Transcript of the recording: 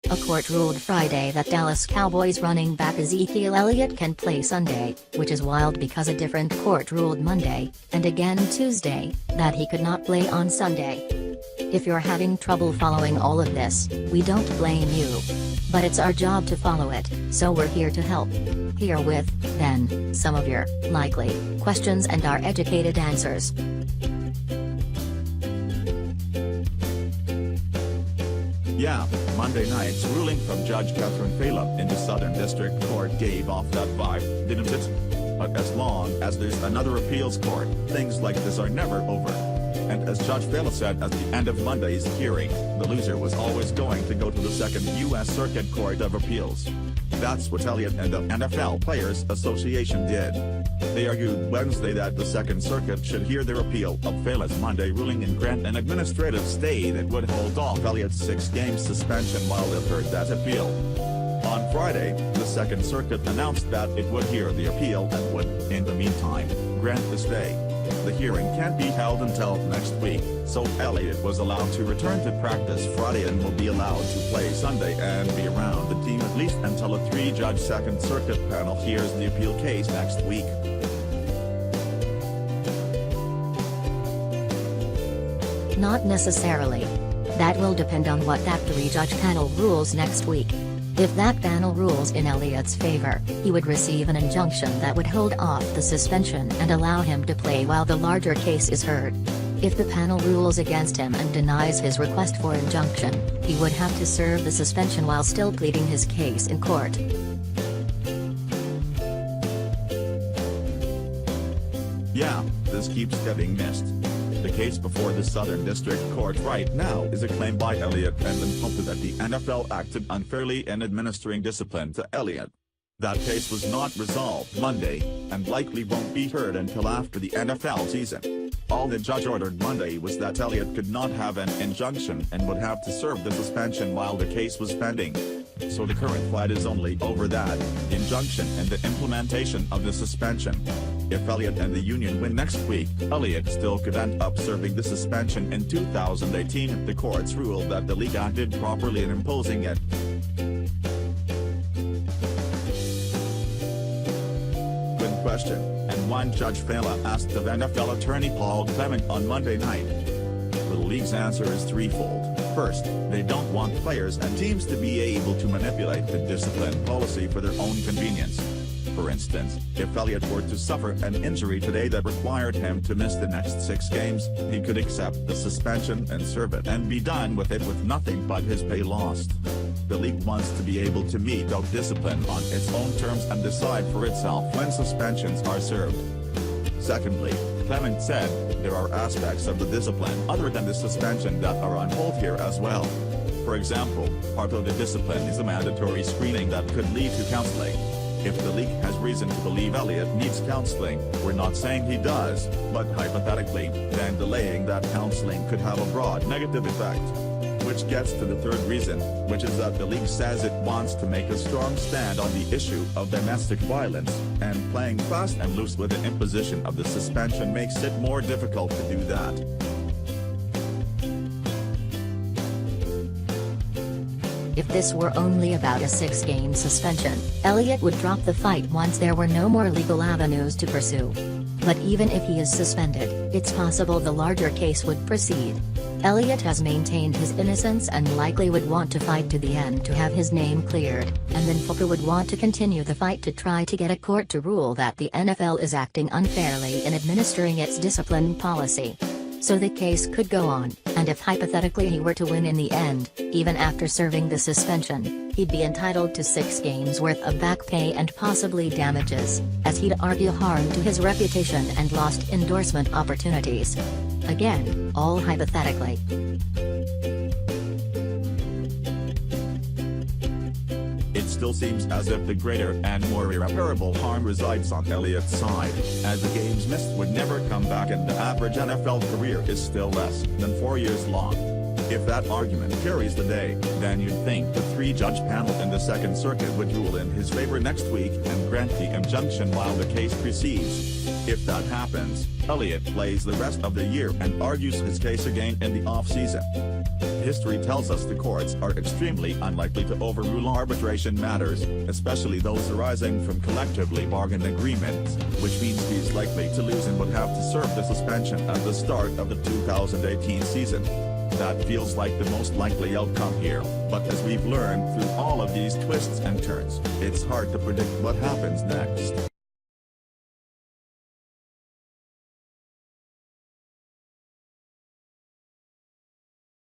A court ruled Friday that Dallas Cowboys running back Ezekiel Elliott can play Sunday, which is wild because a different court ruled Monday, and again Tuesday, that he could not play on Sunday. If you're having trouble following all of this, we don't blame you. But it's our job to follow it, so we're here to help. Herewith, then, some of your, likely, questions and our educated answers. Yeah, Monday night's ruling from Judge Catherine Phelan in the Southern District Court gave off that vibe, didn't it? But as long as there's another appeals court, things like this are never over. And as Judge Phelan said at the end of Monday's hearing, the loser was always going to go to the Second U.S. Circuit Court of Appeals. That's what Elliott and the NFL Players Association did. They argued Wednesday that the Second Circuit should hear their appeal of Phelan's Monday ruling and grant an administrative stay that would hold off Elliott's 6-game suspension while it heard that appeal. On Friday, the Second Circuit announced that it would hear the appeal and would, in the meantime, grant the stay. The hearing can't be held until next week, so Elliott was allowed to return to practice Friday and will be allowed to play Sunday and be around the team at least until a 3-judge Second Circuit panel hears the appeal case next week. Not necessarily. That will depend on what that 3-judge panel rules next week. If that panel rules in Elliott's favor, he would receive an injunction that would hold off the suspension and allow him to play while the larger case is heard. If the panel rules against him and denies his request for injunction, he would have to serve the suspension while still pleading his case in court. Yeah, this keeps getting missed. The case before the Southern District Court right now is a claim by Elliott and implied that the NFL acted unfairly in administering discipline to Elliott. That case was not resolved Monday, and likely won't be heard until after the NFL season. All the judge ordered Monday was that Elliott could not have an injunction and would have to serve the suspension while the case was pending. So the current fight is only over that injunction and the implementation of the suspension. If Elliott and the union win next week, Elliott still could end up serving the suspension in 2018 if the courts rule that the league acted properly in imposing it. Good question, and one Judge Phelan asked of NFL attorney Paul Clement on Monday night. The league's answer is threefold. First, they don't want players and teams to be able to manipulate the discipline policy for their own convenience. For instance, if Elliott were to suffer an injury today that required him to miss the next 6 games, he could accept the suspension and serve it and be done with it with nothing but his pay lost. The league wants to be able to mete out discipline on its own terms and decide for itself when suspensions are served. Secondly, Clement said, there are aspects of the discipline other than the suspension that are on hold here as well. For example, part of the discipline is a mandatory screening that could lead to counseling. If the league has reason to believe Elliott needs counseling, we're not saying he does, but hypothetically, then delaying that counseling could have a broad negative effect. Which gets to the third reason, which is that the league says it wants to make a strong stand on the issue of domestic violence, and playing fast and loose with the imposition of the suspension makes it more difficult to do that. If this were only about a 6-game suspension, Elliott would drop the fight once there were no more legal avenues to pursue. But even if he is suspended, it's possible the larger case would proceed. Elliott has maintained his innocence and likely would want to fight to the end to have his name cleared, and then Fuka would want to continue the fight to try to get a court to rule that the NFL is acting unfairly in administering its discipline policy. So the case could go on, and if hypothetically he were to win in the end, even after serving the suspension, he'd be entitled to 6 games worth of back pay and possibly damages, as he'd argue harm to his reputation and lost endorsement opportunities. Again, all hypothetically. It still seems as if the greater and more irreparable harm resides on Elliott's side, as the games missed would never come back and the average NFL career is still less than 4 years long. If that argument carries the day, then you'd think the 3-judge panel in the Second Circuit would rule in his favor next week and grant the injunction while the case proceeds. If that happens, Elliott plays the rest of the year and argues his case again in the offseason. History tells us the courts are extremely unlikely to overrule arbitration matters, especially those arising from collectively bargained agreements, which means he's likely to lose and would have to serve the suspension at the start of the 2018 season. That feels like the most likely outcome here, but as we've learned through all of these twists and turns, it's hard to predict what happens next.